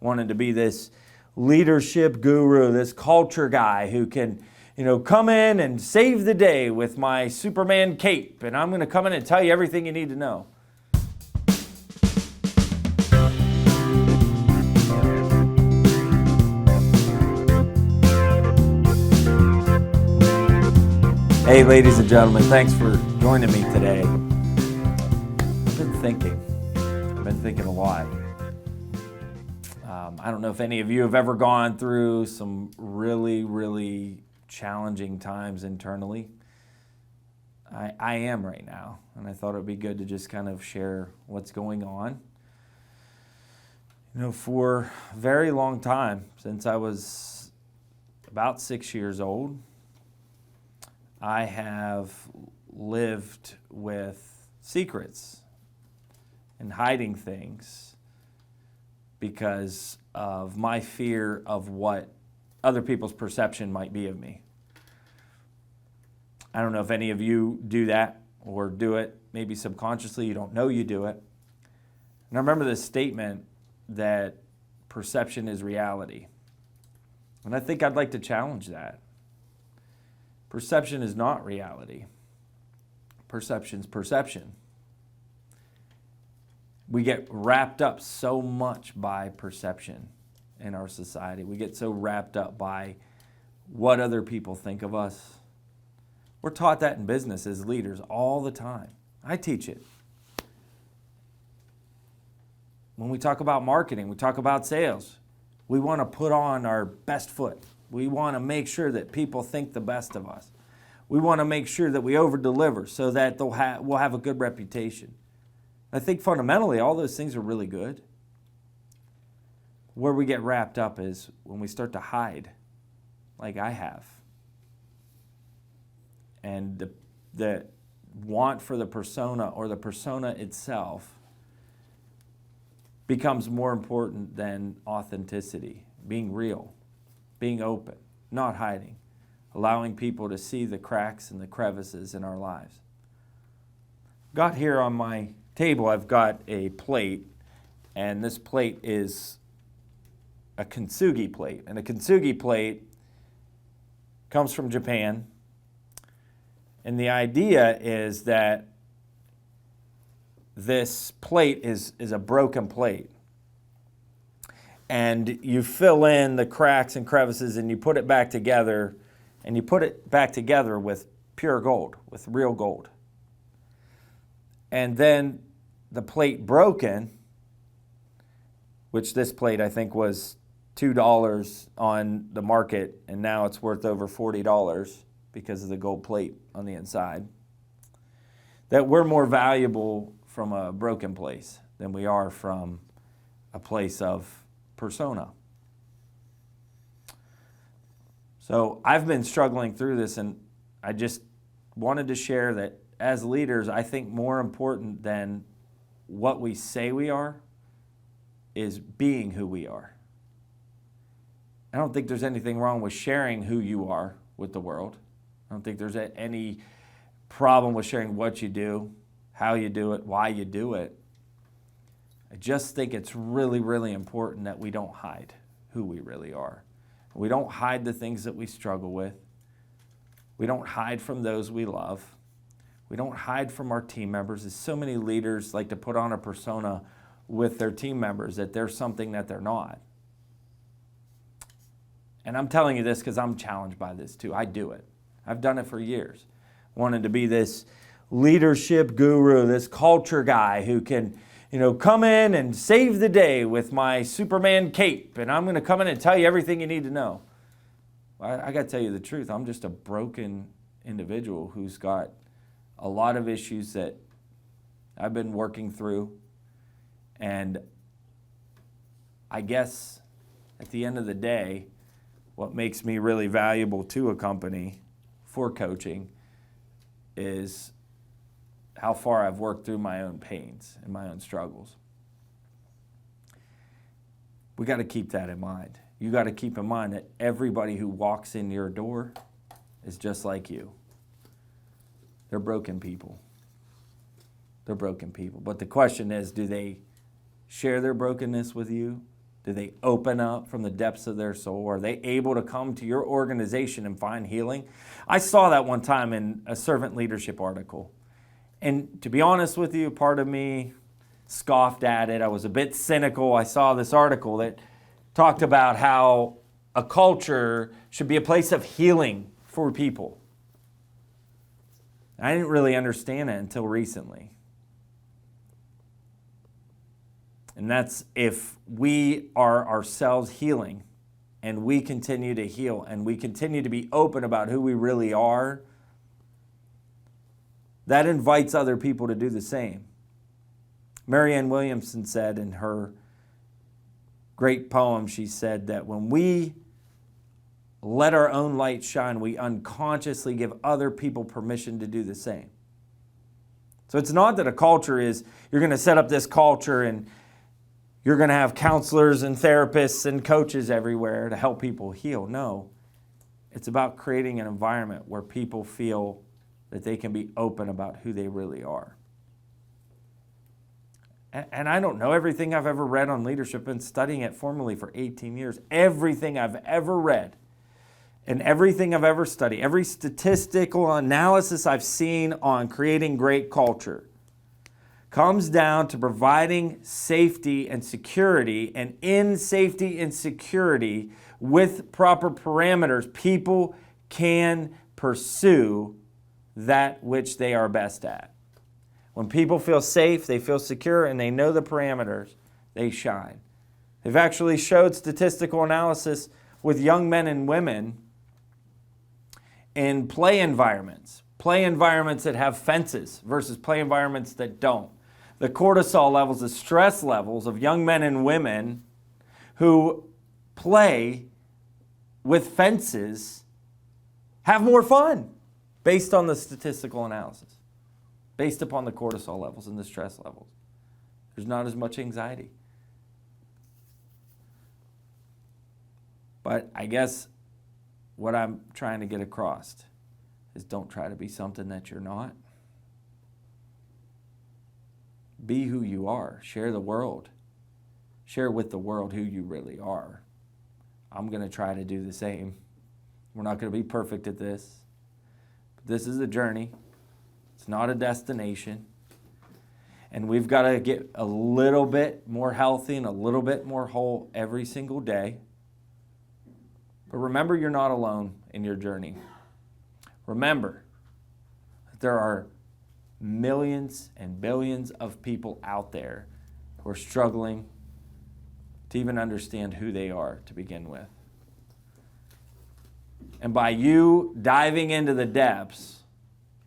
wanted to be this leadership guru, this culture guy who can, come in and save the day with my Superman cape, and I'm going to come in and tell you everything you need to know. Hey, ladies and gentlemen, thanks for joining me today. I've been thinking a lot. I don't know if any of you have ever gone through some really, really challenging times internally. I am right now, and I thought it would be good to just kind of share what's going on. For a very long time, since I was about 6 years old, I have lived with secrets and hiding things because of my fear of what other people's perception might be of me. I don't know if any of you do that or do it, maybe subconsciously, you don't know you do it. And I remember this statement that perception is reality. And I think I'd like to challenge that. Perception is not reality. Perception's perception. We get wrapped up so much by perception in our society. We get so wrapped up by what other people think of us. We're taught that in business as leaders all the time. I teach it. When we talk about marketing, we talk about sales, we want to put on our best foot. We want to make sure that people think the best of us. We want to make sure that we over-deliver so that we'll have a good reputation. I think fundamentally all those things are really good. Where we get wrapped up is when we start to hide, like I have. And the want for the persona or the persona itself becomes more important than authenticity, being real, being open, not hiding, allowing people to see the cracks and the crevices in our lives. Got here on my table, I've got a plate, and this plate is a Consiga plate. And a Consiga plate comes from Japan. And the idea is that this plate is a broken plate. And you fill in the cracks and crevices and you put it back together, and you put it back together with pure gold, with real gold. And then the plate broken, which this plate I think was $2 on the market, and now it's worth over $40 because of the gold plate on the inside, that we're more valuable from a broken place than we are from a place of persona. So I've been struggling through this, and I just wanted to share that as leaders, I think more important than what we say we are is being who we are. I don't think there's anything wrong with sharing who you are with the world. I don't think there's any problem with sharing what you do, how you do it, why you do it. I just think it's really, really important that we don't hide who we really are. We don't hide the things that we struggle with. We don't hide from those we love. We don't hide from our team members. As so many leaders like to put on a persona with their team members that they're something that they're not. And I'm telling you this because I'm challenged by this too. I do it. I've done it for years. Wanted to be this leadership guru, this culture guy who can, come in and save the day with my Superman cape, and I'm going to come in and tell you everything you need to know. I got to tell you the truth. I'm just a broken individual who's got a lot of issues that I've been working through, and I guess at the end of the day, what makes me really valuable to a company for coaching is how far I've worked through my own pains and my own struggles. We got to keep that in mind. You got to keep in mind that everybody who walks in your door is just like you. They're broken people. They're broken people. But the question is, do they share their brokenness with you? Do they open up from the depths of their soul? Are they able to come to your organization and find healing? I saw that one time in a servant leadership article. And to be honest with you, part of me scoffed at it. I was a bit cynical. I saw this article that talked about how a culture should be a place of healing for people. I didn't really understand it until recently. And that's if we are ourselves healing and we continue to heal and we continue to be open about who we really are, that invites other people to do the same. Marianne Williamson said in her great poem, she said that when we let our own light shine, we unconsciously give other people permission to do the same. So it's not that a culture is, you're going to set up this culture and you're going to have counselors and therapists and coaches everywhere to help people heal. No, it's about creating an environment where people feel that they can be open about who they really are. And I don't know everything I've ever read on leadership. I've been studying it formally for 18 years. Everything I've ever read and everything I've ever studied, every statistical analysis I've seen on creating great culture comes down to providing safety and security. And in safety and security, with proper parameters, people can pursue that which they are best at. When people feel safe, they feel secure, and they know the parameters, they shine. They've actually showed statistical analysis with young men and women in play environments that have fences versus play environments that don't. The cortisol levels, the stress levels of young men and women who play with fences have more fun based on the statistical analysis, based upon the cortisol levels and the stress levels. There's not as much anxiety. But I guess what I'm trying to get across is don't try to be something that you're not. Be who you are. Share the world. Share with the world who you really are. I'm going to try to do the same. We're not going to be perfect at this. But this is a journey. It's not a destination. And we've got to get a little bit more healthy and a little bit more whole every single day. But remember, you're not alone in your journey. Remember that there are millions and billions of people out there who are struggling to even understand who they are to begin with. And by you diving into the depths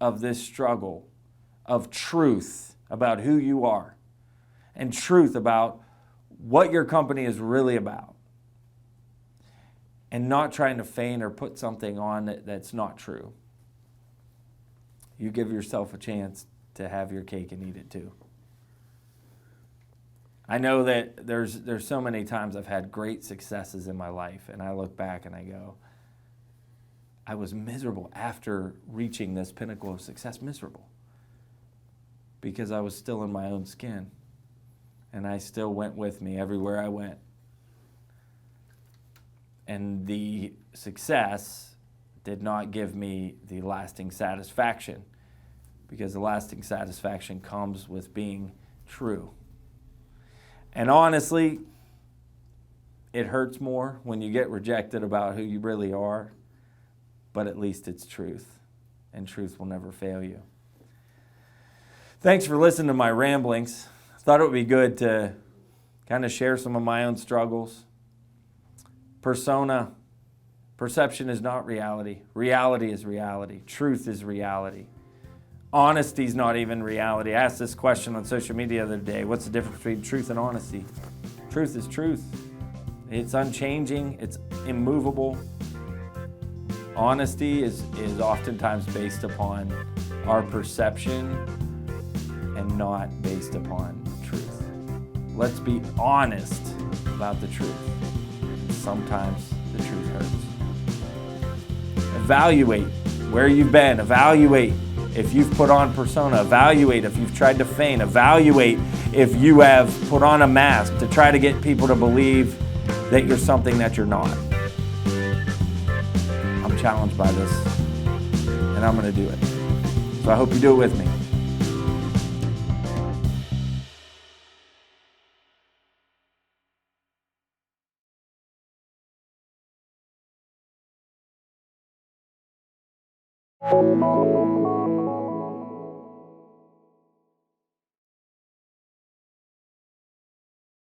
of this struggle of truth about who you are and truth about what your company is really about, and not trying to feign or put something on that's not true, you give yourself a chance to have your cake and eat it too. I know that there's so many times I've had great successes in my life, and I look back and I go, I was miserable after reaching this pinnacle of success, miserable, because I was still in my own skin, and I still went with me everywhere I went. And the success did not give me the lasting satisfaction, because the lasting satisfaction comes with being true. And honestly, it hurts more when you get rejected about who you really are, but at least it's truth, and truth will never fail you. Thanks for listening to my ramblings. I thought it would be good to kind of share some of my own struggles. Perception is not reality. Reality is reality. Truth is reality. Honesty is not even reality. I asked this question on social media the other day. What's the difference between truth and honesty? Truth is truth. It's unchanging. It's immovable. Honesty is oftentimes based upon our perception and not based upon truth. Let's be honest about the truth. Sometimes the truth hurts. Evaluate where you've been. Evaluate if you've put on persona. Evaluate if you've tried to feign. Evaluate if you have put on a mask to try to get people to believe that you're something that you're not. I'm challenged by this, and I'm going to do it. So I hope you do it with me.